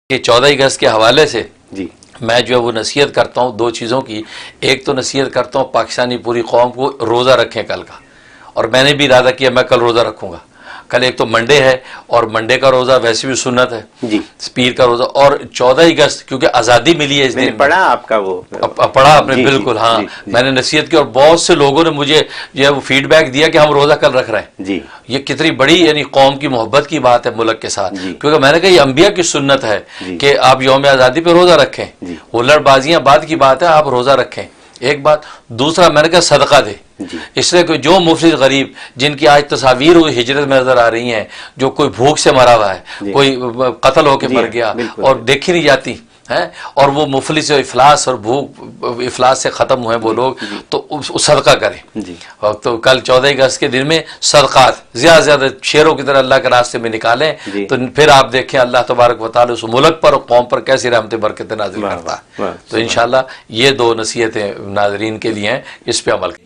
کہ 14 اگست کے حوالے سے جی میں جو ہے وہ نصیحت کرتا ہوں دو چیزوں کی. ایک تو نصیحت کرتا ہوں پاکستانی پوری قوم کو روزہ رکھیں کل کا، اور میں نے بھی ارادہ کیا میں کل روزہ رکھوں گا. کل ایک تو منڈے ہے، اور منڈے کا روزہ ویسے بھی سنت ہے جی پیر کا روزہ، اور 14 اگست کیونکہ آزادی ملی ہے اس میں نے دن. پڑھا آپ کا وہ پڑھا آپ نے؟ جی، بالکل ہاں. جی، جی. میں نے نصیحت کی اور بہت سے لوگوں نے مجھے جو ہے وہ فیڈ بیک دیا کہ ہم روزہ کل رکھ رہے ہیں. جی یہ کتنی بڑی یعنی قوم کی محبت کی بات ہے ملک کے ساتھ. جی. کیونکہ میں نے کہا یہ انبیاء کی سنت ہے جی. کہ آپ یوم آزادی پہ روزہ رکھیں. جی. ہلڑ بازیاں بعد کی بات ہے، آپ روزہ رکھیں. ایک بات. دوسرا میں نے کہا صدقہ دے. جی اس لیے کہ جو مفلس غریب جن کی آج تصاویر ہوئی ہجرت میں نظر آ رہی ہیں، جو کوئی بھوک سے مرا ہوا ہے، جی. کوئی قتل ہو کے جی مر گیا بالکل. اور دیکھی نہیں جاتی ہیں، اور وہ مفلس افلاس اور بھوک افلاس سے ختم ہوئے وہ لوگ، تو صدقہ کریں. جی تو کل 14 اگست کے دن میں صدقات زیادہ سے زیادہ شیروں کی طرح اللہ کے راستے میں نکالیں. جی. تو پھر آپ دیکھیں اللہ تبارک و تعالی اس ملک پر اور قوم پر کیسی رحمتیں برکتیں نازل واہ، کرتا ہے. واہ، تو انشاءاللہ یہ دو نصیحتیں ناظرین کے لیے ہیں، اس پہ عمل کریں.